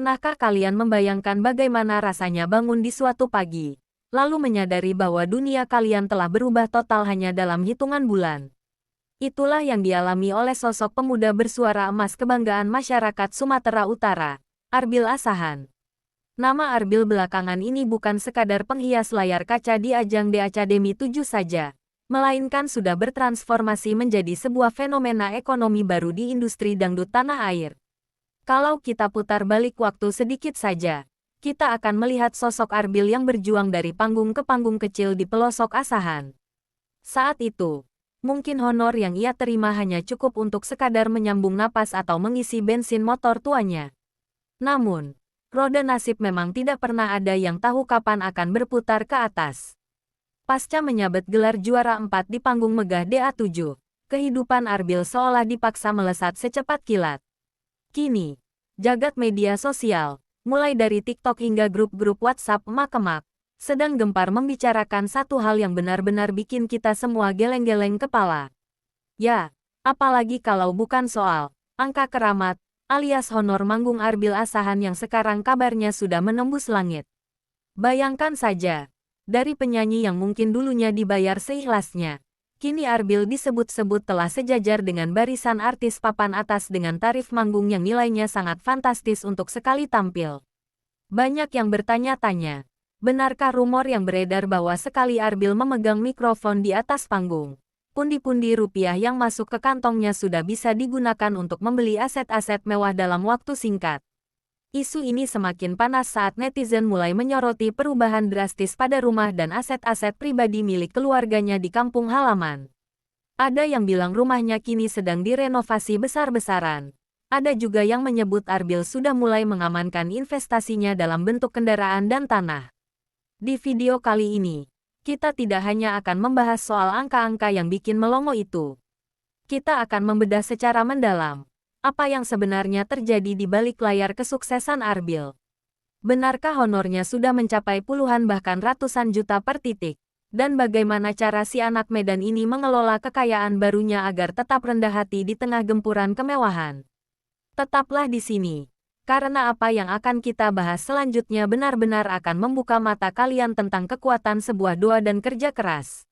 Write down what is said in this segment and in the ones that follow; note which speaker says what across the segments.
Speaker 1: Pernahkah kalian membayangkan bagaimana rasanya bangun di suatu pagi, lalu menyadari bahwa dunia kalian telah berubah total hanya dalam hitungan bulan? Itulah yang dialami oleh sosok pemuda bersuara emas kebanggaan masyarakat Sumatera Utara, Arbil Asahan. Nama Arbil belakangan ini bukan sekadar penghias layar kaca di ajang The Academy 7 saja, melainkan sudah bertransformasi menjadi sebuah fenomena ekonomi baru di industri dangdut tanah air. Kalau kita putar balik waktu sedikit saja, kita akan melihat sosok Arbil yang berjuang dari panggung ke panggung kecil di pelosok Asahan. Saat itu, mungkin honor yang ia terima hanya cukup untuk sekadar menyambung napas atau mengisi bensin motor tuanya. Namun, roda nasib memang tidak pernah ada yang tahu kapan akan berputar ke atas. Pasca menyabet gelar juara 4 di panggung megah DA7, kehidupan Arbil seolah dipaksa melesat secepat kilat. Kini, jagat media sosial, mulai dari TikTok hingga grup-grup WhatsApp emak-emak, sedang gempar membicarakan satu hal yang benar-benar bikin kita semua geleng-geleng kepala. Ya, apalagi kalau bukan soal angka keramat, alias honor manggung Arbil Asahan yang sekarang kabarnya sudah menembus langit. Bayangkan saja, dari penyanyi yang mungkin dulunya dibayar seikhlasnya, kini Arbil disebut-sebut telah sejajar dengan barisan artis papan atas dengan tarif manggung yang nilainya sangat fantastis untuk sekali tampil. Banyak yang bertanya-tanya, benarkah rumor yang beredar bahwa sekali Arbil memegang mikrofon di atas panggung, pundi-pundi rupiah yang masuk ke kantongnya sudah bisa digunakan untuk membeli aset-aset mewah dalam waktu singkat. Isu ini semakin panas saat netizen mulai menyoroti perubahan drastis pada rumah dan aset-aset pribadi milik keluarganya di kampung halaman. Ada yang bilang rumahnya kini sedang direnovasi besar-besaran. Ada juga yang menyebut Arbil sudah mulai mengamankan investasinya dalam bentuk kendaraan dan tanah. Di video kali ini, kita tidak hanya akan membahas soal angka-angka yang bikin melongo itu. Kita akan membedah secara mendalam apa yang sebenarnya terjadi di balik layar kesuksesan Arbil. Benarkah honornya sudah mencapai puluhan bahkan ratusan juta per titik? Dan bagaimana cara si anak Medan ini mengelola kekayaan barunya agar tetap rendah hati di tengah gempuran kemewahan? Tetaplah di sini, karena apa yang akan kita bahas selanjutnya benar-benar akan membuka mata kalian tentang kekuatan sebuah doa dan kerja keras.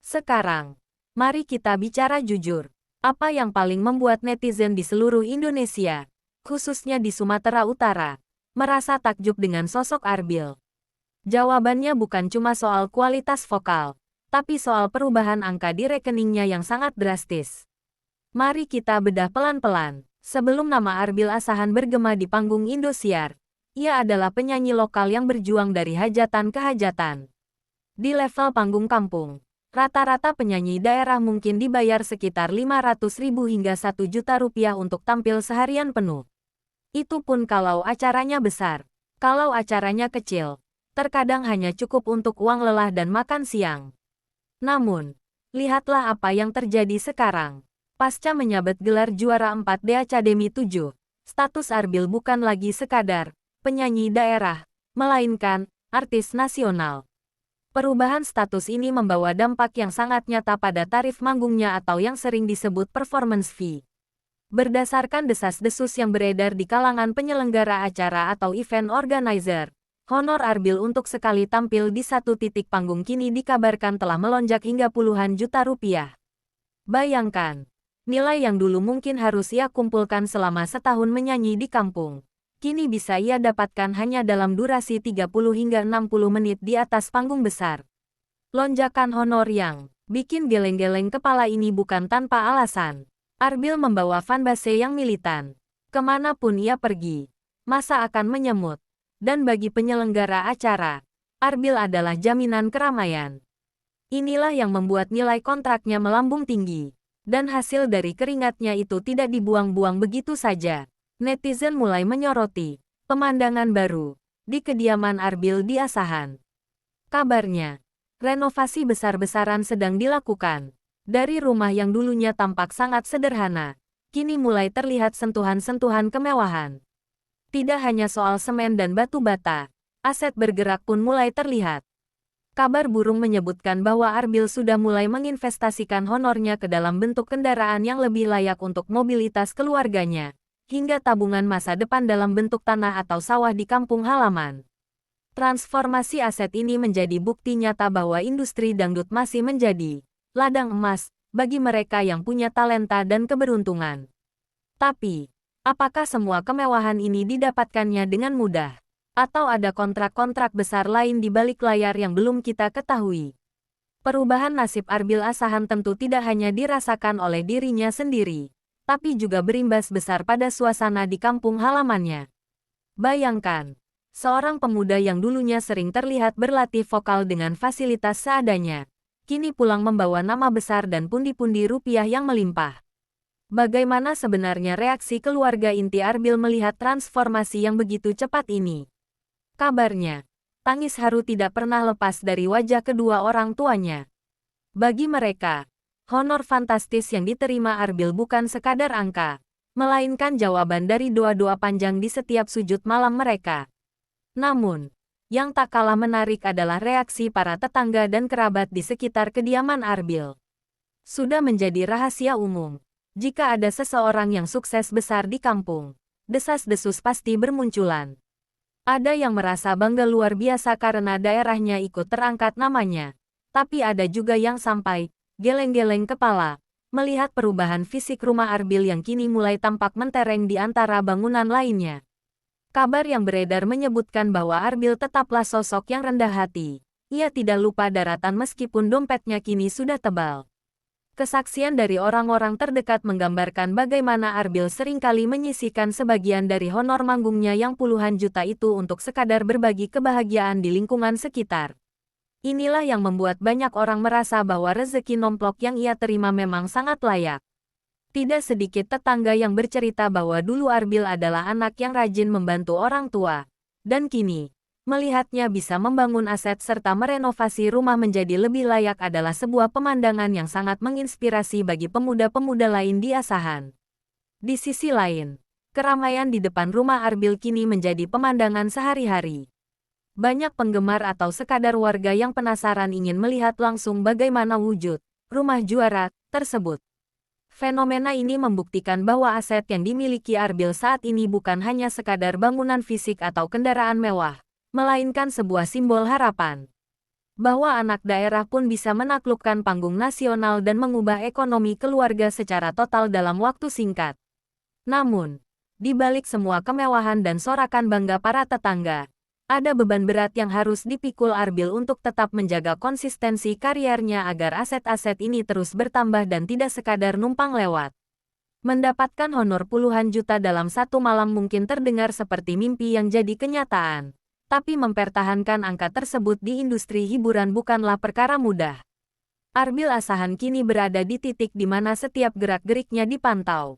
Speaker 1: Sekarang, mari kita bicara jujur. Apa yang paling membuat netizen di seluruh Indonesia, khususnya di Sumatera Utara, merasa takjub dengan sosok Arbil? Jawabannya bukan cuma soal kualitas vokal, tapi soal perubahan angka di rekeningnya yang sangat drastis. Mari kita bedah pelan-pelan. Sebelum nama Arbil Asahan bergema di panggung Indosiar, ia adalah penyanyi lokal yang berjuang dari hajatan ke hajatan. Di level panggung kampung, rata-rata penyanyi daerah mungkin dibayar sekitar 500.000 hingga 1 juta rupiah untuk tampil seharian penuh. Itu pun kalau acaranya besar. Kalau acaranya kecil, terkadang hanya cukup untuk uang lelah dan makan siang. Namun, lihatlah apa yang terjadi sekarang. Pasca menyabet gelar juara 4 The Academy 7, status Arbil bukan lagi sekadar penyanyi daerah, melainkan artis nasional. Perubahan status ini membawa dampak yang sangat nyata pada tarif manggungnya atau yang sering disebut performance fee. Berdasarkan desas-desus yang beredar di kalangan penyelenggara acara atau event organizer, honor Arbil untuk sekali tampil di satu titik panggung kini dikabarkan telah melonjak hingga puluhan juta rupiah. Bayangkan, nilai yang dulu mungkin harus ia kumpulkan selama setahun menyanyi di kampung, kini bisa ia dapatkan hanya dalam durasi 30 hingga 60 menit di atas panggung besar. Lonjakan honor yang bikin geleng-geleng kepala ini bukan tanpa alasan. Arbil membawa fanbase yang militan. Kemanapun ia pergi, masa akan menyemut. Dan bagi penyelenggara acara, Arbil adalah jaminan keramaian. Inilah yang membuat nilai kontraknya melambung tinggi. Dan hasil dari keringatnya itu tidak dibuang-buang begitu saja. Netizen mulai menyoroti pemandangan baru di kediaman Arbil di Asahan. Kabarnya, renovasi besar-besaran sedang dilakukan. Dari rumah yang dulunya tampak sangat sederhana, kini mulai terlihat sentuhan-sentuhan kemewahan. Tidak hanya soal semen dan batu bata, aset bergerak pun mulai terlihat. Kabar burung menyebutkan bahwa Arbil sudah mulai menginvestasikan honornya ke dalam bentuk kendaraan yang lebih layak untuk mobilitas keluarganya, hingga tabungan masa depan dalam bentuk tanah atau sawah di kampung halaman. Transformasi aset ini menjadi bukti nyata bahwa industri dangdut masih menjadi ladang emas bagi mereka yang punya talenta dan keberuntungan. Tapi, apakah semua kemewahan ini didapatkannya dengan mudah? Atau ada kontrak-kontrak besar lain di balik layar yang belum kita ketahui? Perubahan nasib Arbil Asahan tentu tidak hanya dirasakan oleh dirinya sendiri, tapi juga berimbas besar pada suasana di kampung halamannya. Bayangkan, seorang pemuda yang dulunya sering terlihat berlatih vokal dengan fasilitas seadanya, kini pulang membawa nama besar dan pundi-pundi rupiah yang melimpah. Bagaimana sebenarnya reaksi keluarga inti Arbil melihat transformasi yang begitu cepat ini? Kabarnya, tangis haru tidak pernah lepas dari wajah kedua orang tuanya. Bagi mereka, honor fantastis yang diterima Arbil bukan sekadar angka, melainkan jawaban dari doa-doa panjang di setiap sujud malam mereka. Namun, yang tak kalah menarik adalah reaksi para tetangga dan kerabat di sekitar kediaman Arbil. Sudah menjadi rahasia umum, jika ada seseorang yang sukses besar di kampung, desas-desus pasti bermunculan. Ada yang merasa bangga luar biasa karena daerahnya ikut terangkat namanya. Tapi ada juga yang sampai geleng-geleng kepala melihat perubahan fisik rumah Arbil yang kini mulai tampak mentereng di antara bangunan lainnya. Kabar yang beredar menyebutkan bahwa Arbil tetaplah sosok yang rendah hati. Ia tidak lupa daratan meskipun dompetnya kini sudah tebal. Kesaksian dari orang-orang terdekat menggambarkan bagaimana Arbil seringkali menyisihkan sebagian dari honor manggungnya yang puluhan juta itu untuk sekadar berbagi kebahagiaan di lingkungan sekitar. Inilah yang membuat banyak orang merasa bahwa rezeki nomplok yang ia terima memang sangat layak. Tidak sedikit tetangga yang bercerita bahwa dulu Arbil adalah anak yang rajin membantu orang tua. Dan kini, melihatnya bisa membangun aset serta merenovasi rumah menjadi lebih layak adalah sebuah pemandangan yang sangat menginspirasi bagi pemuda-pemuda lain di Asahan. Di sisi lain, keramaian di depan rumah Arbil kini menjadi pemandangan sehari-hari. Banyak penggemar atau sekadar warga yang penasaran ingin melihat langsung bagaimana wujud rumah juara tersebut. Fenomena ini membuktikan bahwa aset yang dimiliki Arbil saat ini bukan hanya sekadar bangunan fisik atau kendaraan mewah, melainkan sebuah simbol harapan. Bahwa anak daerah pun bisa menaklukkan panggung nasional dan mengubah ekonomi keluarga secara total dalam waktu singkat. Namun, di balik semua kemewahan dan sorakan bangga para tetangga, ada beban berat yang harus dipikul Arbil untuk tetap menjaga konsistensi kariernya agar aset-aset ini terus bertambah dan tidak sekadar numpang lewat. Mendapatkan honor puluhan juta dalam satu malam mungkin terdengar seperti mimpi yang jadi kenyataan. Tapi mempertahankan angka tersebut di industri hiburan bukanlah perkara mudah. Arbil Asahan kini berada di titik di mana setiap gerak-geriknya dipantau.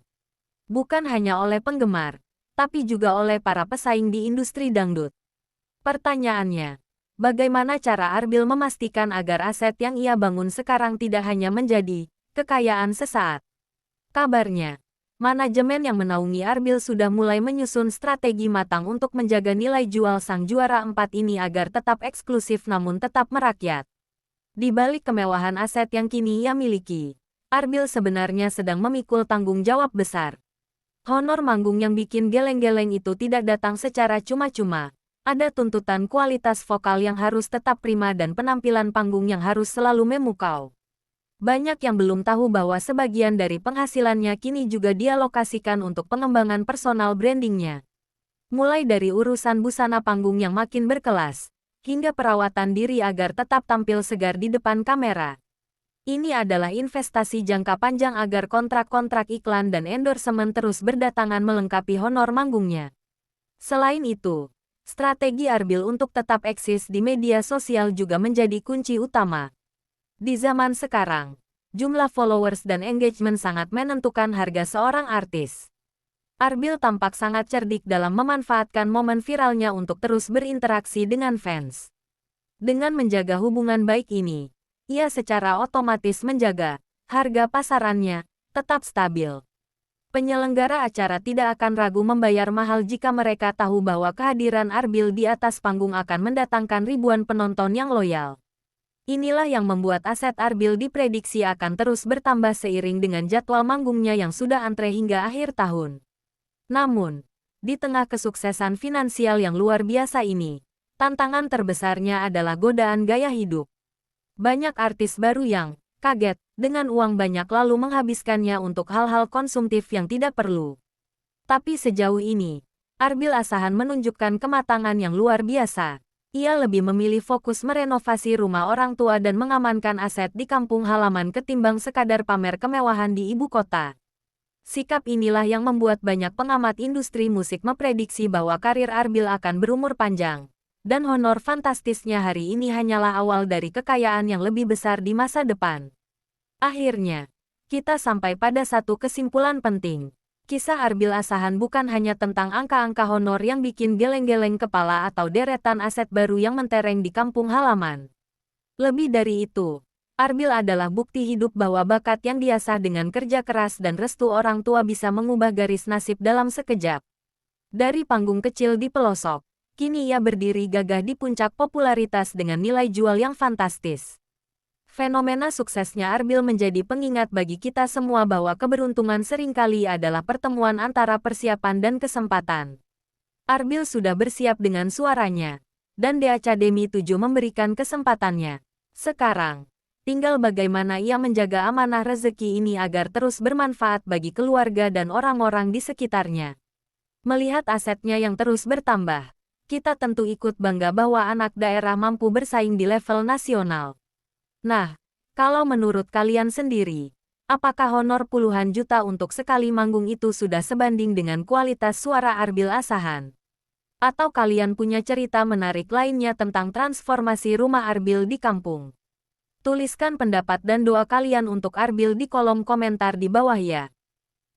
Speaker 1: Bukan hanya oleh penggemar, tapi juga oleh para pesaing di industri dangdut. Pertanyaannya, bagaimana cara Arbil memastikan agar aset yang ia bangun sekarang tidak hanya menjadi kekayaan sesaat? Kabarnya, manajemen yang menaungi Arbil sudah mulai menyusun strategi matang untuk menjaga nilai jual sang juara 4 ini agar tetap eksklusif namun tetap merakyat. Di balik kemewahan aset yang kini ia miliki, Arbil sebenarnya sedang memikul tanggung jawab besar. Honor manggung yang bikin geleng-geleng itu tidak datang secara cuma-cuma. Ada tuntutan kualitas vokal yang harus tetap prima dan penampilan panggung yang harus selalu memukau. Banyak yang belum tahu bahwa sebagian dari penghasilannya kini juga dialokasikan untuk pengembangan personal brandingnya. Mulai dari urusan busana panggung yang makin berkelas, hingga perawatan diri agar tetap tampil segar di depan kamera. Ini adalah investasi jangka panjang agar kontrak-kontrak iklan dan endorsement terus berdatangan melengkapi honor manggungnya. Selain itu, strategi Arbil untuk tetap eksis di media sosial juga menjadi kunci utama. Di zaman sekarang, jumlah followers dan engagement sangat menentukan harga seorang artis. Arbil tampak sangat cerdik dalam memanfaatkan momen viralnya untuk terus berinteraksi dengan fans. Dengan menjaga hubungan baik ini, ia secara otomatis menjaga harga pasarannya tetap stabil. Penyelenggara acara tidak akan ragu membayar mahal jika mereka tahu bahwa kehadiran Arbil di atas panggung akan mendatangkan ribuan penonton yang loyal. Inilah yang membuat aset Arbil diprediksi akan terus bertambah seiring dengan jadwal manggungnya yang sudah antre hingga akhir tahun. Namun, di tengah kesuksesan finansial yang luar biasa ini, tantangan terbesarnya adalah godaan gaya hidup. Banyak artis baru yang kaget dengan uang banyak lalu menghabiskannya untuk hal-hal konsumtif yang tidak perlu. Tapi sejauh ini, Arbil Asahan menunjukkan kematangan yang luar biasa. Ia lebih memilih fokus merenovasi rumah orang tua dan mengamankan aset di kampung halaman ketimbang sekadar pamer kemewahan di ibu kota. Sikap inilah yang membuat banyak pengamat industri musik memprediksi bahwa karir Arbil akan berumur panjang. Dan honor fantastisnya hari ini hanyalah awal dari kekayaan yang lebih besar di masa depan. Akhirnya, kita sampai pada satu kesimpulan penting. Kisah Arbil Asahan bukan hanya tentang angka-angka honor yang bikin geleng-geleng kepala atau deretan aset baru yang mentereng di kampung halaman. Lebih dari itu, Arbil adalah bukti hidup bahwa bakat yang diasah dengan kerja keras dan restu orang tua bisa mengubah garis nasib dalam sekejap. Dari panggung kecil di pelosok, kini ia berdiri gagah di puncak popularitas dengan nilai jual yang fantastis. Fenomena suksesnya Arbil menjadi pengingat bagi kita semua bahwa keberuntungan seringkali adalah pertemuan antara persiapan dan kesempatan. Arbil sudah bersiap dengan suaranya, dan The Academy 7 memberikan kesempatannya. Sekarang, tinggal bagaimana ia menjaga amanah rezeki ini agar terus bermanfaat bagi keluarga dan orang-orang di sekitarnya. Melihat asetnya yang terus bertambah, kita tentu ikut bangga bahwa anak daerah mampu bersaing di level nasional. Nah, kalau menurut kalian sendiri, apakah honor puluhan juta untuk sekali manggung itu sudah sebanding dengan kualitas suara Arbil Asahan? Atau kalian punya cerita menarik lainnya tentang transformasi rumah Arbil di kampung? Tuliskan pendapat dan doa kalian untuk Arbil di kolom komentar di bawah ya.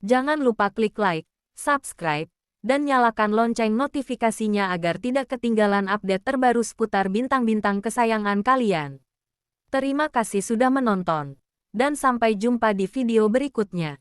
Speaker 1: Jangan lupa klik like, subscribe, dan nyalakan lonceng notifikasinya agar tidak ketinggalan update terbaru seputar bintang-bintang kesayangan kalian. Terima kasih sudah menonton, dan sampai jumpa di video berikutnya.